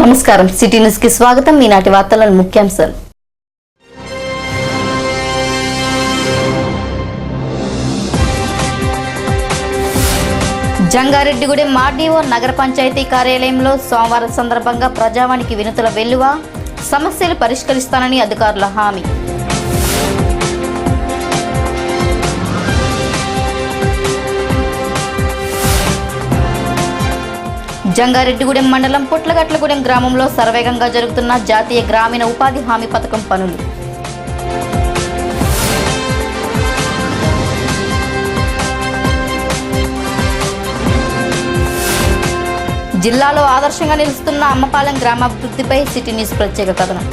నమస్కారం city news కి స్వాగతం. ఈనాటి వార్తల ముఖ్యాంశాలు. జంగారెడ్డిగూడెం ఆర్డీఓ నగర పంచాయతీ కార్యాలయంలో సోమవారం సందర్భంగా ప్రజావానికి వినతుల వెల్లువ, సమస్యలు పరిష్కరిస్తానని అధికారుల హామీ. జంగారెడ్డిగూడెం మండలం పుట్లగట్లగూడెం గ్రామంలో శరవేగంగా జరుగుతున్న జాతీయ గ్రామీణ ఉపాధి హామీ పథకం పనులు. జిల్లాలో ఆదర్శంగా నిలుస్తున్న అమ్మపాలెం గ్రామాభివృద్ధిపై సిటీ న్యూస్ ప్రత్యేక కథనం.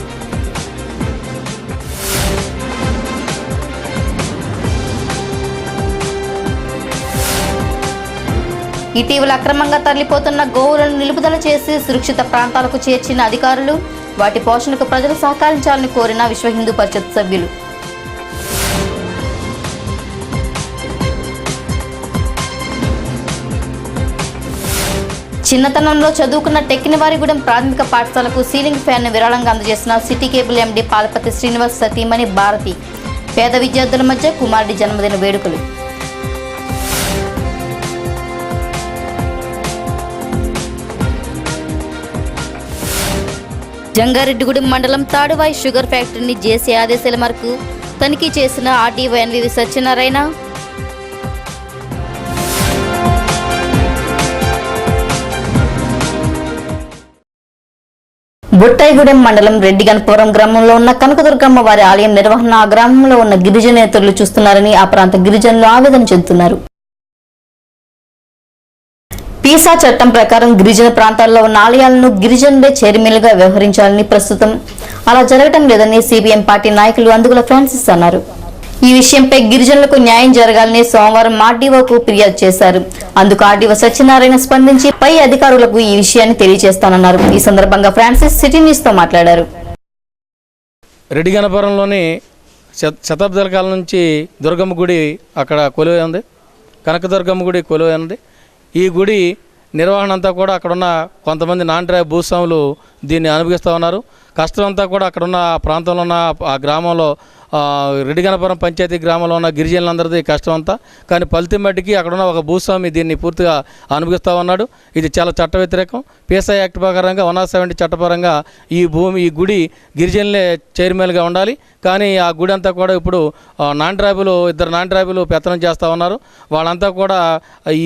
ఇటీవల అక్రమంగా తరలిపోతున్న గోవులను నిలుపుదల చేసి సురక్షిత ప్రాంతాలకు చేర్చిన అధికారులు, వాటి పోషణకు ప్రజలు సహకరించాలని కోరిన విశ్వ హిందూ పరిషత్ సభ్యులు. చిన్నతనంలో చదువుకున్న టెక్కినవారిగూడెం ప్రాథమిక పాఠశాలకు సీలింగ్ ఫ్యాన్ ను విరాళంగా అందజేసిన city cable MD Palapati Srinivas సతీమణి భారతి. పేద విద్యార్థుల మధ్య కుమారుడి జన్మదిన వేడుకలు. జంగారెడ్డిగూడెం మండలం తాడువాయి షుగర్ ఫ్యాక్టరీని జేసీ ఆదేశాల మేరకు తనిఖీ చేసిన ఆర్డీఓ ఎన్వీవి సత్యనారాయణ. బుట్టాయిగూడెం మండలం రెడ్డిగన్పురం గ్రామంలో ఉన్న కనకదుర్గమ్మ వారి ఆలయం నిర్వహణ ఆ గ్రామంలో ఉన్న గిరిజనేతరులు చూస్తున్నారని ఆ ప్రాంత గిరిజనులు ఆవేదన చెందుతున్నారు. పీసా చట్టం ప్రకారం గిరిజన ప్రాంతాల్లో ఉన్న ఆలయాలను గిరిజనులే చైర్మన్లుగా వ్యవహరించాలని, ప్రస్తుతం అలా జరగడం లేదని సిపిఎం పార్టీ నాయకులు అందుగుల ఫ్రాన్సిస్ అన్నారు. ఈ విషయంపై గిరిజనులకు న్యాయం జరగాలని సోమవారం ఆర్డీఓకు ఫిర్యాదు చేశారు. అందుకు ఆర్డీఓ సత్యనారాయణ స్పందించి పై అధికారులకు ఈ విషయాన్ని తెలియజేస్తానన్నారు. ఈ సందర్భంగా ఫ్రాన్సిస్ సిటీ న్యూస్ తో మాట్లాడారు. రెడ్డిగనపురంలోని శతాబ్దాల కాలం నుంచి దుర్గమ్మ గుడి అక్కడ కొలువై ఉంది. కనకదుర్గమ్మ గుడి కొలువై ఉంది. ఈ గుడి నిర్వహణ అంతా కూడా అక్కడున్న కొంతమంది నాన్ ట్రైబ్ భూస్వాములు దీన్ని అనుభవిస్తూ ఉన్నారు. కష్టం అంతా కూడా అక్కడున్న ప్రాంతంలో ఉన్న ఆ గ్రామంలో రెడ్డిగనపురం పంచాయతీ గ్రామంలో ఉన్న గిరిజనులందరిది కష్టం అంతా. కానీ ఫలితం మట్టికి అక్కడున్న ఒక భూస్వామి దీన్ని పూర్తిగా అనుభవిస్తూ ఉన్నాడు. ఇది చాలా చట్ట వ్యతిరేకం. పీఎస్ఐ యాక్ట్ ప్రకారంగా 170 చట్టపరంగా ఈ గుడి గిరిజనులే చైర్మన్గా ఉండాలి. కానీ ఆ గుడి అంతా కూడా ఇప్పుడు ఇద్దరు నాన్ ట్రైబులు పెత్తనం చేస్తూ ఉన్నారు. వాళ్ళంతా కూడా ఈ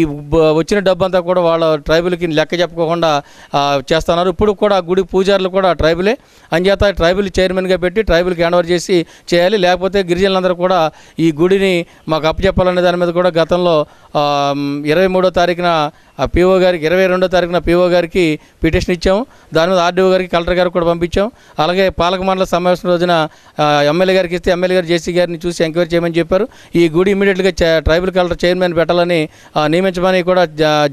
వచ్చిన డబ్బు అంతా కూడా వాళ్ళ ట్రైబుల్కి లెక్క చెప్పుకోకుండా చేస్తున్నారు. ఇప్పుడు కూడా గుడి పూజారులు కూడా ట్రైబులే. అంచేత ట్రైబుల్ చైర్మన్గా పెట్టి ట్రైబుల్కి హ్యాండ్ ఓవర్ చేసి చేయాలి. లేకపోతే గిరిజనులందరూ కూడా ఈ గుడిని మాకు అప్పచెప్పాలనే దాని మీద కూడా గతంలో 23వ తారీఖున పిఓ గారికి 22వ తారీఖున పిఓ గారికి పిటిషన్ ఇచ్చాము. దాని మీద ఆర్డీఓ గారికి కలెక్టర్ గారికి కూడా పంపించాం. అలాగే పాలక మండల సమావేశం రోజున ఎమ్మెల్యే గారికి ఇస్తే ఎమ్మెల్యే గారు జేసీ గారిని చూసి ఎంక్వైరీ చేయమని చెప్పారు. ఈ గుడి ఇమీడియట్గా ట్రైబల్ కలెక్టర్ చైర్మన్ పెట్టాలని నియమించమని కూడా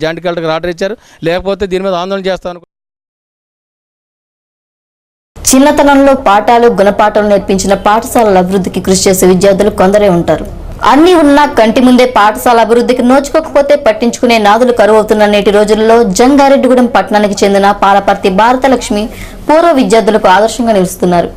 జాయింట్ కలెక్టర్ ఆర్డర్ ఇచ్చారు. లేకపోతే దీని మీద ఆందోళన చేస్తాను. చిన్నతనంలో పాఠాలు గుణపాఠాలు నేర్పించిన పాఠశాలల అభివృద్ధికి కృషి చేసే విద్యార్థులు కొందరే ఉంటారు. అన్ని ఉన్నా కంటి ముందే పాఠశాల అభివృద్ధికి నోచుకోకపోతే పట్టించుకునే నాదులు కరువవుతున్న నేటి రోజుల్లో జంగారెడ్డిగూడెం పట్టణానికి చెందిన పాలపర్తి భారతలక్ష్మి పూర్వ విద్యార్థులకు ఆదర్శంగా నిలుస్తున్నారు.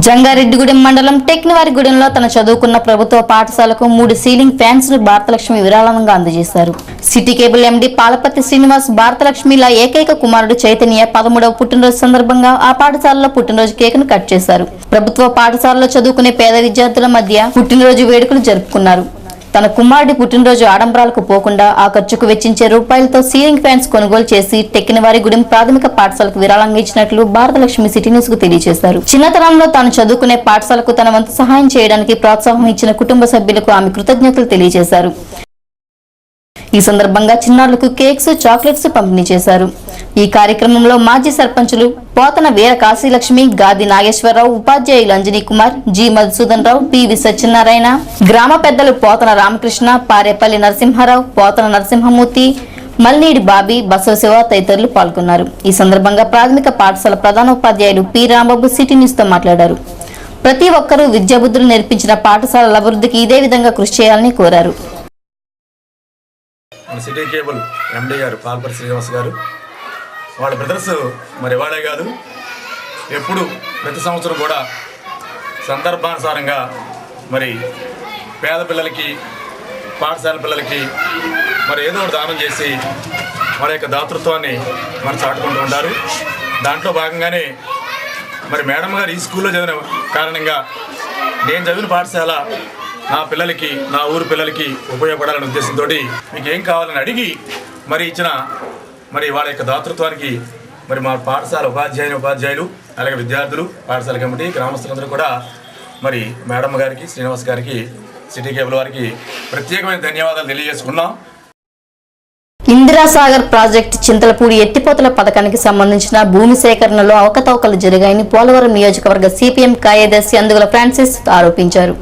జంగారెడ్డిగూడెం మండలం టెక్కినవారిగూడెంలో తన చదువుకున్న ప్రభుత్వ పాఠశాలకు 3 సీలింగ్ ఫ్యాన్స్ ను భారతలక్ష్మి విరాళంగా అందజేశారు. City cable MD Palapati Srinivas భారతలక్ష్మిల ఏకైక కుమారుడు చైతన్య 13వ పుట్టినరోజు సందర్భంగా ఆ పాఠశాలలో పుట్టినరోజు కేకును కట్ చేశారు. ప్రభుత్వ పాఠశాలలో చదువుకునే పేద విద్యార్థుల మధ్య పుట్టినరోజు వేడుకలు జరుపుకున్నారు. తన కుమారుడి పుట్టినరోజు ఆడంబరాలకు పోకుండా ఆ ఖర్చుకు వెచ్చించే రూపాయలతో సీలింగ్ ఫ్యాన్స్ కొనుగోలు చేసి టెక్కినవారిగూడెం ప్రాథమిక పాఠశాలకు విరాళంగా ఇచ్చినట్లు భారతలక్ష్మి సిటీ న్యూస్ కు తెలియజేశారు. చిన్నతనంలో తాను చదువుకునే పాఠశాలకు తన వంతు సహాయం చేయడానికి ప్రోత్సాహం ఇచ్చిన కుటుంబ సభ్యులకు ఆమె కృతజ్ఞతలు తెలియజేశారు. ఈ సందర్భంగా చిన్నారులకు కేక్స్, చాక్లెట్స్ పంపిణీ చేశారు. ఈ కార్యక్రమంలో మాజీ సర్పంచులు పోతన వీర కాశీలక్ష్మి, గాది నాగేశ్వరరావు, ఉపాధ్యాయులు అంజనీ కుమార్, జి మధుసూదన్ రావు, పివి సత్యనారాయణ, గ్రామ పెద్దలు పోతన రామకృష్ణ, పారేపల్లి నరసింహారావు, పోతన నరసింహమూర్తి, మల్నీడి బాబీ, బసవశివ తదితరులు పాల్గొన్నారు. ఈ సందర్భంగా ప్రాథమిక పాఠశాల ప్రధానోపాధ్యాయులు పి రాంబాబు సిటీ న్యూస్ తో మాట్లాడారు. ప్రతి ఒక్కరూ విద్యాబుద్ధులు నేర్పించిన పాఠశాలల అభివృద్ధికి ఇదే విధంగా కృషి చేయాలని కోరారు. మన సిటీ కేబుల్ ఎండి గారు పాల్పర్తి శ్రీనివాస్ గారు, వాళ్ళ బ్రదర్స్ మరి ఇవాళే కాదు ఎప్పుడు ప్రతి సంవత్సరం కూడా సందర్భానుసారంగా మరి పేద పిల్లలకి, పాఠశాల పిల్లలకి మరి ఏదో ఒకటి దానం చేసి వారి యొక్క దాతృత్వాన్ని మరి చాటుకుంటూ ఉంటారు. దాంట్లో భాగంగానే మరి మేడం గారు ఈ స్కూల్లో చదివిన కారణంగా నేను చదివిన పాఠశాల నా పిల్లలకి, నా ఊరు పిల్లలకి ఉపయోగపడాలనే ఉద్దేశంతో మీకు ఏం కావాలని అడిగి మరి ఇచ్చిన మరి వాళ్ళ యొక్క దాతృత్వానికి మరి మా పాఠశాల ఉపాధ్యాయులు అలాగే విద్యార్థులు, పాఠశాల కమిటీ, గ్రామస్తులందరూ కూడా మరి మేడం గారికి, శ్రీనివాస్ గారికి, సిటీ కేబుల్ వారికి ప్రత్యేకమైన ధన్యవాదాలు తెలియజేసుకున్నాం. ఇందిరాసాగర్ ప్రాజెక్టు చింతలపూడి ఎత్తిపోతల పథకానికి సంబంధించిన భూమి సేకరణలో అవకతవకలు జరిగాయని పోలవరం నియోజకవర్గ సిపిఎం కార్యదర్శి అందుగుల ఫ్రాన్సిస్ ఆరోపించారు.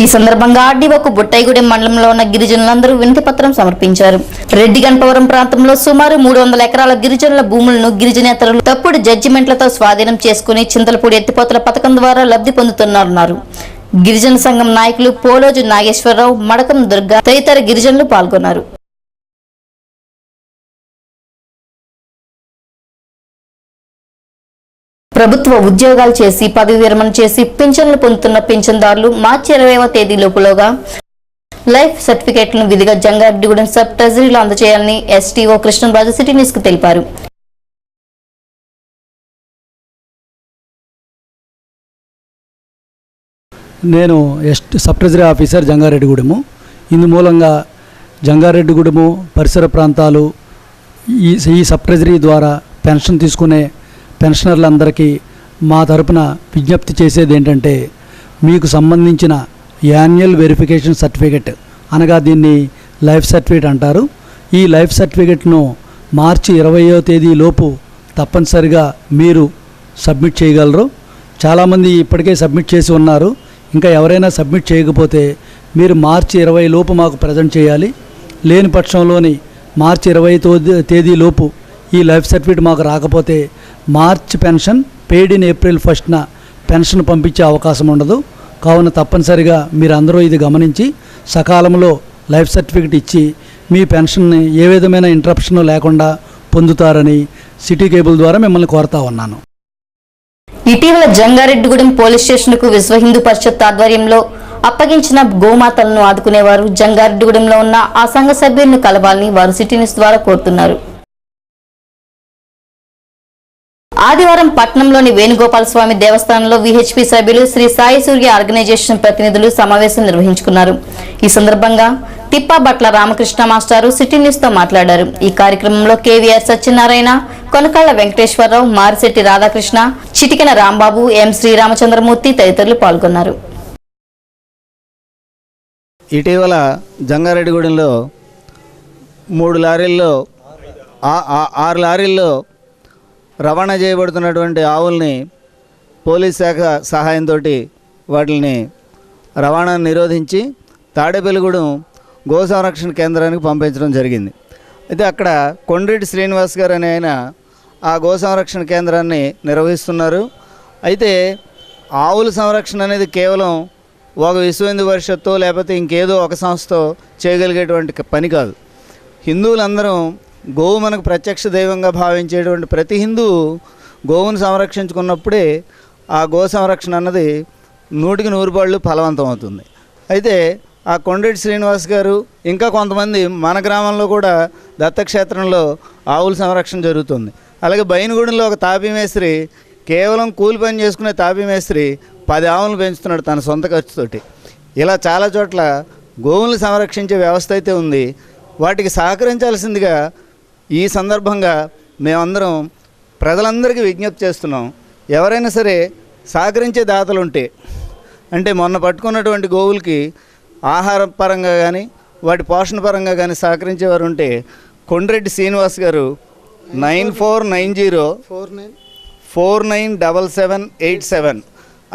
ఈ సందర్భంగా ఆర్డీఓకు బుట్టైగూడెం మండలంలో ఉన్న గిరిజనులందరూ వినతిపత్రం సమర్పించారు. రెడ్డి గణపవరం ప్రాంతంలో సుమారు 300 ఎకరాల గిరిజనుల భూములను గిరిజనేతరులు తప్పుడు జడ్జిమెంట్లతో స్వాధీనం చేసుకుని చింతలపూడి ఎత్తిపోతల పథకం ద్వారా లబ్ధి పొందుతున్నారన్నారు. గిరిజన సంఘం నాయకులు పోలోజు నాగేశ్వరరావు, మడకం దుర్గా తదితర గిరిజనులు పాల్గొన్నారు. ప్రభుత్వ ఉద్యోగాలు చేసి పదవి విరమణ చేసి పింఛన్లు పొందుతున్న పింఛన్దారులు మార్చి 20వ తేదీలోపులోగా లైఫ్ సర్టిఫికేట్లను విధిగా జంగారెడ్డిగూడెం సబ్ ట్రెజరీలో అందజేయాలని ఎస్టీఓ కృష్ణరాజు సిటీ న్యూస్ కు తెలిపారు. నేను సబ్ ట్రెజరీ ఆఫీసర్ జంగారెడ్డిగూడెము. ఇందు మూలంగా జంగారెడ్డిగూడెము పరిసర ప్రాంతాలు ఈ సబ్ ట్రెజరీ ద్వారా పెన్షన్ తీసుకునే పెన్షనర్లందరికీ మా తరపున విజ్ఞప్తి చేసేది ఏంటంటే, మీకు సంబంధించిన యాన్యువల్ వెరిఫికేషన్ సర్టిఫికెట్ అనగా దీన్ని లైఫ్ సర్టిఫికేట్ అంటారు. ఈ లైఫ్ సర్టిఫికెట్ను మార్చి 20వ తేదీ లోపు తప్పనిసరిగా మీరు సబ్మిట్ చేయగలరు. చాలామంది ఇప్పటికే సబ్మిట్ చేసి ఉన్నారు. ఇంకా ఎవరైనా సబ్మిట్ చేయకపోతే మీరు మార్చి 20 లోపు మాకు ప్రజెంట్ చేయాలి. లేని పక్షంలోని మార్చి 20 తేదీ లోపు ఈ లైఫ్ సర్టిఫికేట్ మాకు రాకపోతే March pension paid in April 1న పెన్షన్ పంపించే అవకాశం ఉండదు. కావున తప్పనిసరిగా మీరు అందరూ ఇది గమనించి సకాలంలో లైఫ్ సర్టిఫికేట్ ఇచ్చి మీ పెన్షన్ని ఏ విధమైన ఇంటరప్షన్ లేకుండా పొందుతారని సిటీ కేబుల్ ద్వారా మిమ్మల్ని కోరుతా ఉన్నాను. ఇటీవల జంగారెడ్డిగూడెం పోలీస్ స్టేషన్కు విశ్వ హిందూ పరిషత్ ఆధ్వర్యంలో అప్పగించిన గోమాతలను ఆదుకునేవారు జంగారెడ్డిగూడెంలో ఉన్న ఆ సంఘ సభ్యులను కలవాలని వారు సిటీ న్యూస్ ద్వారా కోరుతున్నారు. ఆదివారం పట్టణంలోని వేణుగోపాల స్వామి దేవస్థానంలో విహెచ్పి సభ్యులు శ్రీ సాయి సూర్య ఆర్గనైజేషన్ ప్రతినిధులు సమావేశం నిర్వహించుకున్నారు. ఈ సందర్భంగా తిప్పాబట్ల రామకృష్ణ మాస్టారు సిటీ న్యూస్ తో మాట్లాడారు. ఈ కార్యక్రమంలో కేవీఆర్ సత్యనారాయణ, కొనకళ్ళ వెంకటేశ్వరరావు, మారిశెట్టి రాధాకృష్ణ, చిటికెన రాంబాబు, ఎం శ్రీరామచంద్రమూర్తి తదితరులు పాల్గొన్నారు. ఇటీవల జంగారెడ్డిగూడెంలో 6 లారీల్లో రవాణా చేయబడుతున్నటువంటి ఆవుల్ని పోలీస్ శాఖ సహాయంతో వాటిని రవాణాను నిరోధించి తాడేపల్లిగూడెం గో సంరక్షణ కేంద్రానికి పంపించడం జరిగింది. అయితే అక్కడ కొండ్రెడ్డి శ్రీనివాస్ గారు అనే ఆయన ఆ గో సంరక్షణ కేంద్రాన్ని నిర్వహిస్తున్నారు. అయితే ఆవుల సంరక్షణ అనేది కేవలం ఒక విశ్వ హిందూ పరిషత్తు లేకపోతే ఇంకేదో ఒక సంస్థతో చేయగలిగేటువంటి పని కాదు. హిందువులందరం గోవు మనకు ప్రత్యక్ష దైవంగా భావించేటువంటి ప్రతి హిందువు గోవును సంరక్షించుకున్నప్పుడే ఆ గో సంరక్షణ అన్నది 100కి 100 ఫలవంతం అవుతుంది. అయితే ఆ కొండ్రెడ్డి శ్రీనివాస్ గారు ఇంకా కొంతమంది మన గ్రామంలో కూడా దత్తక్షేత్రంలో ఆవుల సంరక్షణ జరుగుతుంది. అలాగే బైనగూడెంలో ఒక తాపీ మేస్త్రి, కేవలం కూలి పని చేసుకునే తాపీ మేస్త్రి 10 ఆవులను పెంచుతున్నాడు తన సొంత ఖర్చుతోటి. ఇలా చాలా చోట్ల గోవులను సంరక్షించే వ్యవస్థ అయితే ఉంది. వాటికి సహకరించాల్సిందిగా ఈ సందర్భంగా మేమందరం ప్రజలందరికీ విజ్ఞప్తి చేస్తున్నాం. ఎవరైనా సరే సహకరించే దాతలుంటే, అంటే మొన్న పట్టుకున్నటువంటి గోవులకి ఆహార పరంగా కానీ వాటి పోషణ పరంగా కానీ సహకరించేవారు ఉంటే కొండ్రెడ్డి శ్రీనివాస్ గారు 9490497787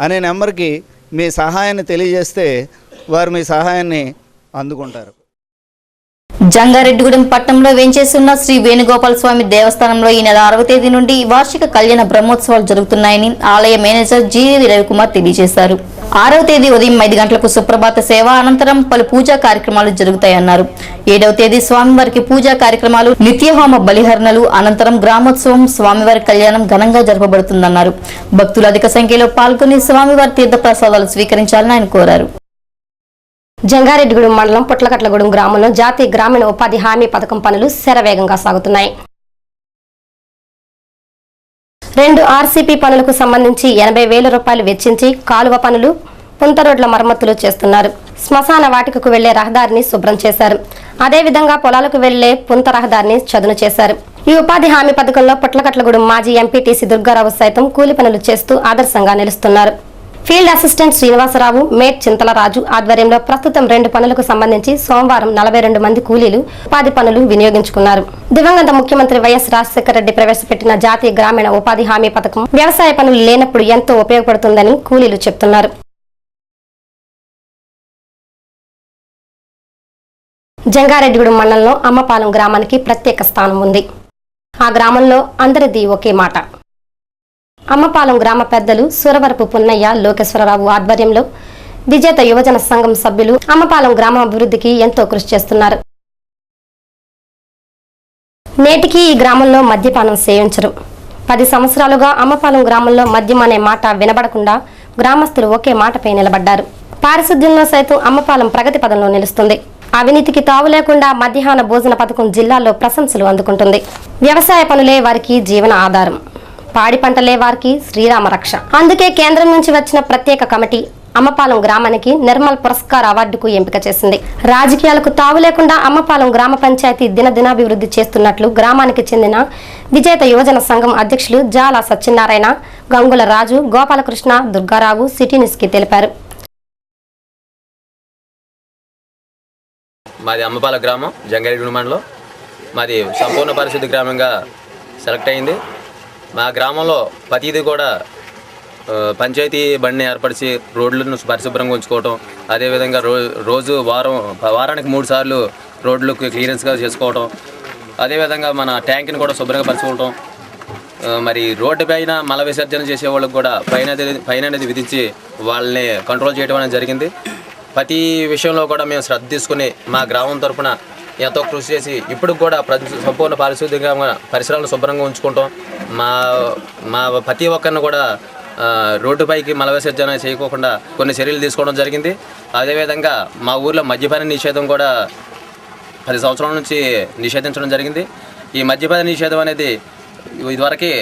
అనే నెంబర్కి మీ సహాయాన్ని తెలియజేస్తే వారు మీ సహాయాన్ని అందుకుంటారు. జంగారెడ్డిగూడెం పట్టణంలో వేంచేసి ఉన్న శ్రీ వేణుగోపాల స్వామి దేవస్థానంలో ఈ నెల 6వ తేదీ నుండి వార్షిక కళ్యాణ బ్రహ్మోత్సవాలు జరుగుతున్నాయని ఆలయ మేనేజర్ జీవి రవికుమార్ తెలియజేశారు. 6వ తేదీ ఉదయం 5 గంటలకు సుప్రభాత సేవ అనంతరం పలు పూజా కార్యక్రమాలు జరుగుతాయన్నారు. 7వ తేదీ స్వామివారికి పూజా కార్యక్రమాలు, నిత్యహోమ బలిహరణలు అనంతరం గ్రామోత్సవం, స్వామివారి కళ్యాణం ఘనంగా జరపబడుతుందన్నారు. భక్తులు అధిక సంఖ్యలో పాల్గొని స్వామివారి తీర్థ ప్రసాదాలు స్వీకరించాలని ఆయన కోరారు. జంగారెడ్డిగూడెం మండలం పుట్లకట్లగూడెం గ్రామంలో జాతీయ గ్రామీణ ఉపాధి హామీ పథకం పనులు శరవేగంగా సాగుతున్నాయి. 2 ఆర్సీపీ పనులకు సంబంధించి 80,000 రూపాయలు వెచ్చించి కాలువ పనులు, పుంత రోడ్ల మరమ్మతులు చేస్తున్నారు. శ్మశాన వాటికకు వెళ్లే రహదారిని శుభ్రం చేశారు. అదేవిధంగా పొలాలకు వెళ్లే పుంత రహదారిని చదును చేశారు. ఈ ఉపాధి హామీ పథకంలో పుట్లకట్లగూడెం మాజీ ఎంపీటీసీ దుర్గారావు సైతం కూలి పనులు చేస్తూ ఆదర్శంగా నిలుస్తున్నారు. ఫీల్డ్ అసిస్టెంట్ శ్రీనివాసరావు, మేట్ చింతలరాజు ఆధ్వర్యంలో ప్రస్తుతం 2 పనులకు సంబంధించి సోమవారం 42 మంది కూలీలు ఉపాధి పనులు వినియోగించుకున్నారు. దివంగత ముఖ్యమంత్రి వైఎస్ రాజశేఖర రెడ్డి ప్రవేశపెట్టిన జాతీయ గ్రామీణ ఉపాధి హామీ పథకం వ్యవసాయ పనులు లేనప్పుడు ఎంతో ఉపయోగపడుతుందని కూలీలు చెబుతున్నారు. జంగారెడ్డిగూడెం మండలంలో అమ్మపాలెం గ్రామానికి ప్రత్యేక స్థానం ఉంది. ఆ గ్రామంలో అందరిది ఒకే మాట. అమ్మపాలెం గ్రామ పెద్దలు సురవరపు పున్నయ్య, లోకేశ్వరరావు ఆధ్వర్యంలో విజేత యువజన సంఘం సభ్యులు అమ్మపాలెం గ్రామ అభివృద్ధికి ఎంతో కృషి చేస్తున్నారు. నేటికి ఈ గ్రామంలో మద్యపానం సేవించరు. 10 సంవత్సరాలుగా అమ్మపాలెం గ్రామంలో మద్యం అనే మాట వినబడకుండా గ్రామస్తులు ఒకే మాటపై నిలబడ్డారు. పారిశుద్ధ్యంలో సైతం అమ్మపాలెం ప్రగతి పదంలో నిలుస్తుంది. అవినీతికి తావు లేకుండా మధ్యాహ్న భోజన పథకం జిల్లాలో ప్రశంసలు అందుకుంటుంది. వ్యవసాయ పనులే వారికి జీవన ఆధారం, పాడి పంటలే వారికి శ్రీరామ రక్ష. అందుకే కేంద్రం నుంచి వచ్చిన ప్రత్యేక కమిటీ అమ్మపాలెం గ్రామానికి నిర్మల్ పురస్కార్ అవార్డుకు ఎంపిక చేసింది. రాజకీయాలకు తావు లేకుండా అమ్మపాలెం గ్రామ పంచాయతీ దినదినాభివృద్ధి చేస్తున్నట్లు గ్రామానికి చెందిన విజేత యువజన సంఘం అధ్యక్షులు జాల సత్యనారాయణ, గంగుల రాజు, గోపాలకృష్ణ, దుర్గారావు సిటీ న్యూస్ కి తెలిపారు. మాది అమ్మపాల గ్రామం, జంగారెడ్డిగూడెం మండలం. మాది సంపూర్ణ పరిశుద్ధ గ్రామంగా సెలెక్ట్ అయింది. మా గ్రామంలో ప్రతిదీ కూడా పంచాయతీ బండిని ఏర్పరిచి రోడ్లను పరిశుభ్రంగా ఉంచుకోవటం, అదేవిధంగా రోజు వారానికి 3 సార్లు రోడ్లు క్లియరెన్స్గా చేసుకోవటం, అదేవిధంగా మన ట్యాంక్ని కూడా శుభ్రంగా పరుచుకోవటం, మరి రోడ్డు పైన మల విసర్జన చేసే వాళ్ళకి కూడా ఫైన్ అనేది విధించి వాళ్ళని కంట్రోల్ చేయడం అనేది జరిగింది. ప్రతి విషయంలో కూడా మేము శ్రద్ధ తీసుకుని మా గ్రామం తరఫున ఎంతో కృషి చేసి ఇప్పుడు కూడా సంపూర్ణ పారిశుద్ధ్యంగా పరిసరాలను శుభ్రంగా ఉంచుకుంటాం. మా ప్రతి ఒక్కరిని కూడా రోడ్డుపైకి మల విసర్జన చేయకోకుండా కొన్ని చర్యలు తీసుకోవడం జరిగింది. అదేవిధంగా మా ఊర్లో మద్యపాన నిషేధం కూడా 10 సంవత్సరాల నుంచి నిషేధించడం జరిగింది. ఈ మద్యపాన నిషేధం అనేది ఇదివరకు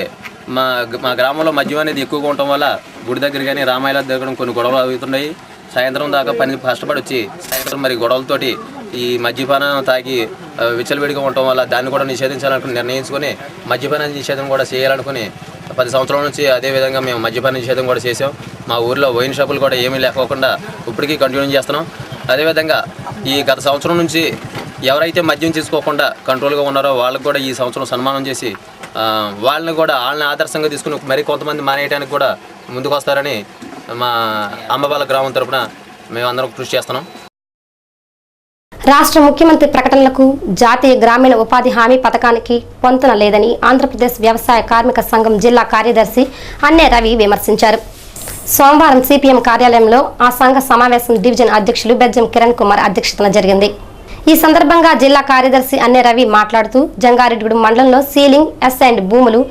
మా గ్రామంలో మద్యం అనేది ఎక్కువగా ఉండటం వల్ల గుడి దగ్గర కానీ రామాయణ దగ్గర కొన్ని గొడవలు అవుతున్నాయి. సాయంత్రం దాకా పని కష్టపడి వచ్చి సాయంత్రం మరి గొడవలతోటి ఈ మద్యపానం తాగి విచ్చలవిడిగా ఉండటం వల్ల దాన్ని కూడా నిషేధించాలనుకుని నిర్ణయించుకొని మద్యపాన నిషేధం కూడా చేయాలనుకుని 10 సంవత్సరాల నుంచి అదేవిధంగా మేము మద్యపాన నిషేధం కూడా చేసాం. మా ఊర్లో వైన్ షాపులు కూడా ఏమీ లేకోకుండా ఇప్పటికీ కంటిన్యూ చేస్తున్నాం. అదేవిధంగా ఈ గత సంవత్సరం నుంచి ఎవరైతే మద్యం తీసుకోకుండా కంట్రోల్గా ఉన్నారో వాళ్ళకు కూడా ఈ సంవత్సరం సన్మానం చేసి వాళ్ళని ఆదర్శంగా తీసుకుని మరి కొంతమంది మానేయడానికి కూడా ముందుకు వస్తారని మా అమ్మపాల గ్రామం తరపున మేమందరం కృషి చేస్తున్నాం. రాష్ట్ర ముఖ్యమంత్రి ప్రకటనలకు జాతీయ గ్రామీణ ఉపాధి హామీ పథకానికి పొంతన లేదని ఆంధ్రప్రదేశ్ వ్యవసాయ కార్మిక సంఘం జిల్లా కార్యదర్శి అన్నే రవి విమర్శించారు. సోమవారం సిపిఎం కార్యాలయంలో ఆ సంఘ సమావేశం డివిజన్ అధ్యక్షులు బెజ్జం కిరణ్ కుమార్ అధ్యక్షతన జరిగింది. ఈ సందర్భంగా జిల్లా కార్యదర్శి అన్నే రవి మాట్లాడుతూ జంగారెడ్డిగూడెం మండలంలో సీలింగ్, ఎస్&డ్ భూములు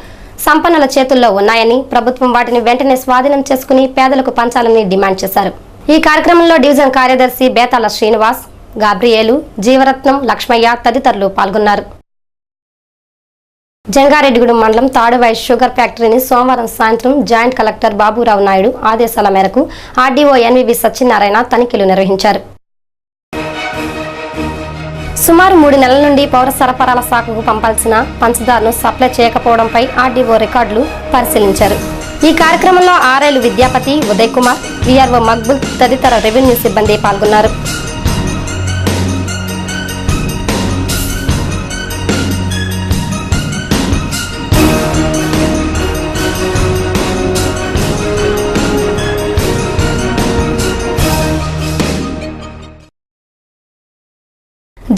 సంపన్నుల చేతుల్లో ఉన్నాయని, ప్రభుత్వం వాటిని వెంటనే స్వాధీనం చేసుకుని పేదలకు పంచాలని డిమాండ్ చేశారు. ఈ కార్యక్రమంలో డివిజన్ కార్యదర్శి బేతాల శ్రీనివాస్, గాబ్రియేలు, జీవరత్నం, లక్ష్మయ్య తదితరులు పాల్గొన్నారు. జంగారెడ్డిగూడెం మండలం తాడువాయి షుగర్ ఫ్యాక్టరీని సోమవారం సాయంత్రం జాయింట్ కలెక్టర్ బాబురావు నాయుడు ఆదేశాల మేరకు ఆర్డీఓ ఎన్వివి సత్యనారాయణ తనిఖీలు నిర్వహించారు. సుమారు 3 నెలల నుండి పౌర సరఫరాల శాఖకు పంపాల్సిన పంచదారను సప్లై చేయకపోవడంపై ఆర్డీఓ రికార్డులు పరిశీలించారు. ఈ కార్యక్రమంలో ఆర్ఐలు విద్యాపతి, ఉదయ్ కుమార్, విఆర్ఓ మక్బుల్ తదితర రెవెన్యూ సిబ్బంది పాల్గొన్నారు.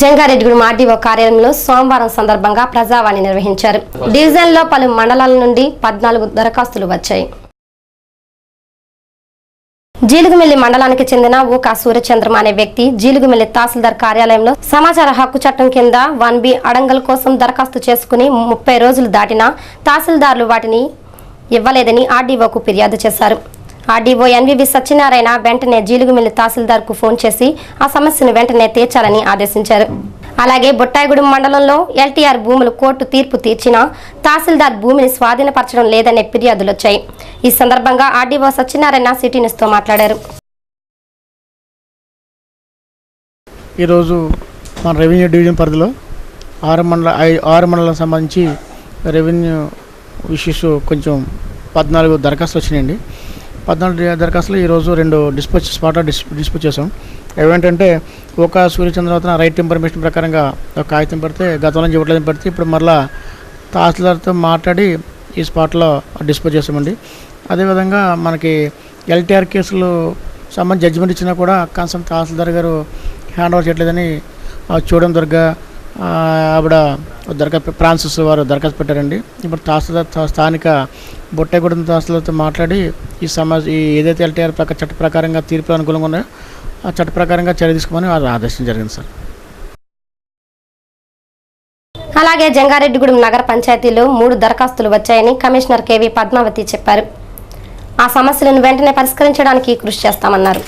జంగారెడ్డిగూడెం ఆర్డీఓ కార్యాలయంలో సోమవారం సందర్భంగా ప్రజావాణి నిర్వహించారు. డివిజన్లో పలు మండలాల నుండి 14 దరఖాస్తులు వచ్చాయి. జీలుగుమిల్లి మండలానికి చెందిన ఊకా సూర్యచంద్రం అనే వ్యక్తి జీలుగుమిల్లి తహసీల్దార్ కార్యాలయంలో సమాచార హక్కు చట్టం కింద 1B అడంగల్ కోసం దరఖాస్తు చేసుకుని 30 రోజులు దాటినా తహసీల్దార్లు వాటిని ఇవ్వలేదని ఆర్డీఓకు ఫిర్యాదు చేశారు. ఆర్డీఓ ఎన్వీవి సత్యనారాయణ వెంటనే జీలుగుమిల్లి తహసీల్దార్కు ఫోన్ చేసి ఆ సమస్యను వెంటనే తీర్చాలని ఆదేశించారు. అలాగే బొట్టాయిగూడెం మండలంలో ఎల్టీఆర్ భూములు కోర్టు తీర్పు తీర్చినా తహసీల్దార్ భూమిని స్వాధీనపరచడం లేదనే ఫిర్యాదులు వచ్చాయి. ఈ సందర్భంగా ఆర్డీఓ సత్యనారాయణ సిటీ న్యూస్తో మాట్లాడారు. ఈరోజు మన రెవెన్యూ డివిజన్ పరిధిలో 6 మండలం సంబంధించి రెవెన్యూ ఇష్యూస్ కొంచెం 14 దరఖాస్తులు వచ్చినాయండి. 14 దరఖాస్తులు ఈరోజు 2 డిస్పోజ్ చేసాం. ఏమేంటంటే ఒక సూర్యచంద్రవతన రైట్ ఇన్ఫర్మేషన్ ప్రకారంగా ఒక కాగితం పెడితే గతంలో ఇవ్వట్లేదని పెడితే ఇప్పుడు మరలా తహసీల్దార్తో మాట్లాడి ఈ స్పాట్లో డిస్పోజ్ చేసామండి. అదేవిధంగా మనకి ఎల్టీఆర్ కేసులు సంబంధించి జడ్జిమెంట్ ఇచ్చినా కూడా కన్సర్న్ తహసీల్దార్ గారు హ్యాండ్ ఓవర్ చేయట్లేదని చూడడం దుర్గా ఆవిడ ఫ్రాన్సిస్ వారు దరఖాస్తు పెట్టారండి. ఇప్పుడు స్థానిక బొట్టగూడెం తహసీల్దార్తో మాట్లాడి ఈ ఏదైతే ఎల్టీఆర్ చట్ట ప్రకారంగా తీర్పులు అనుకూలంగా ఉన్నాయో ఆ చట్ట ప్రకారంగా చర్య తీసుకోమని వారు ఆదేశం జరిగింది సార్. అలాగే జంగారెడ్డిగూడెం నగర పంచాయతీలో 3 దరఖాస్తులు వచ్చాయని కమిషనర్ కేవీ పద్మావతి చెప్పారు. ఆ సమస్యలను వెంటనే పరిష్కరించడానికి కృషి చేస్తామన్నారు.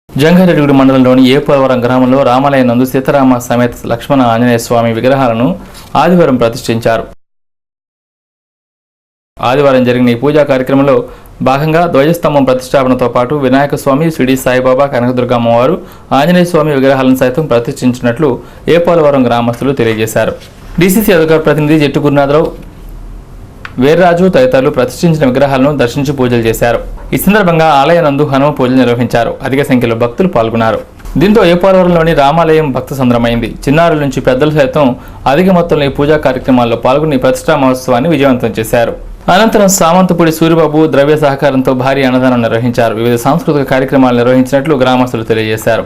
జంగారెడ్డిగూడెం మండలంలోని ఏపోలవరం గ్రామంలో రామాలయం నందు సీతారామ సమేత లక్ష్మణ ఆంజనేయ స్వామి విగ్రహాలను ఆదివారం ప్రతిష్ఠించారు. ఆదివారం జరిగిన ఈ పూజా కార్యక్రమంలో భాగంగా ధ్వజస్తంభం ప్రతిష్టాపనతో పాటు వినాయక స్వామి, షిరిడి సాయిబాబా, కనకదుర్గ అమ్మవారు, ఆంజనేయ స్వామి విగ్రహాలను సైతం ప్రతిష్ఠించినట్లు ఏపోలవరం గ్రామస్తులు తెలియజేశారు. డీసీసీ అధికార ప్రతినిధి జట్టు గురునాథరావు, వీర్రాజు తదితరులు ప్రతిష్ఠించిన విగ్రహాలను దర్శించి పూజలు చేశారు. ఈ సందర్భంగా ఆలయ నందు హనుమ పూజలు నిర్వహించారు. అధిక సంఖ్యలో భక్తులు పాల్గొన్నారు. దీంతో ఏపోలవరంలోని రామాలయం భక్త సంద్రమైంది. చిన్నారుల నుంచి పెద్దలు సైతం అధిక మొత్తంలో ఈ పూజా కార్యక్రమాల్లో పాల్గొని ప్రతిష్టా మహోత్సవాన్ని విజయవంతం చేశారు. అనంతరం సామంతపూడి సూరిబాబు ద్రవ్య సహకారంతో భారీ అన్నదానం నిర్వహించారు. వివిధ సాంస్కృతిక కార్యక్రమాలు నిర్వహించినట్లు గ్రామస్తులు తెలియజేశారు.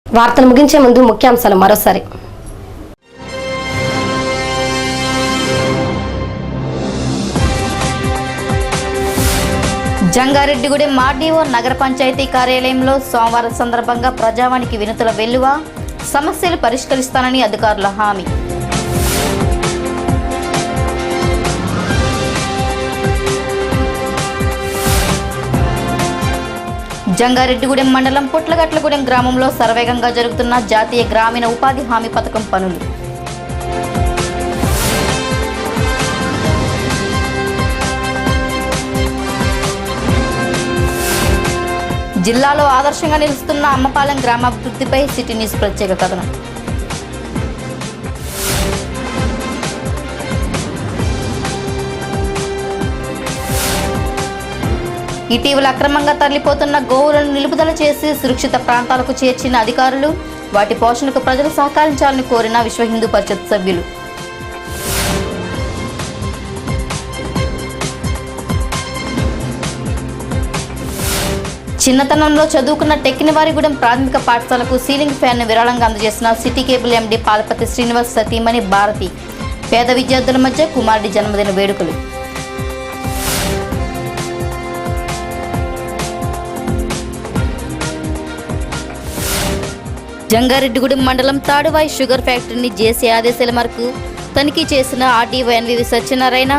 వార్తలు ముగించే ముందు ముఖ్యాంశాలు మరోసారి. జంగారెడ్డిగూడెం ఆర్డీఓ నగర పంచాయతీ కార్యాలయంలో సోమవారం సందర్భంగా ప్రజావానికి వినతుల వెల్లువ, సమస్యలు పరిష్కరిస్తానని అధికారుల హామీ. జంగారెడ్డిగూడెం మండలం పుట్లగట్లగూడెం గ్రామంలో శరవేగంగా జరుగుతున్న జాతీయ గ్రామీణ ఉపాధి హామీ పథకం పనులు. జిల్లాలో ఆదర్శంగా నిలుస్తున్న అమ్మపాలెం గ్రామాభివృద్ధిపై సిటీ న్యూస్ ప్రత్యేక కథనం. ఇటీవల అక్రమంగా తరలిపోతున్న గోవులను నిలుపుదల చేసి సురక్షిత ప్రాంతాలకు చేర్చిన అధికారులు, వాటి పోషణకు ప్రజలు సహకరించాలని కోరిన విశ్వ హిందూ పరిషత్ సభ్యులు. చిన్నతనంలో చదువుకున్న టెక్కినవారిగూడెం ప్రాథమిక పాఠశాలకు సీలింగ్ ఫ్యాన్ను విరాళంగా అందజేసిన city cable MD Palapati Srinivas సతీమణి భారతి. పేద విద్యార్థుల మధ్య కుమారుడి జన్మదిన వేడుకలు. జంగారెడ్డిగూడెం మండలం తాడువాయి షుగర్ ఫ్యాక్టరీని జేసీ ఆదేశాల మేరకు తనిఖీ చేసిన ఆర్డీఓ ఎన్వీవి సత్యనారాయణ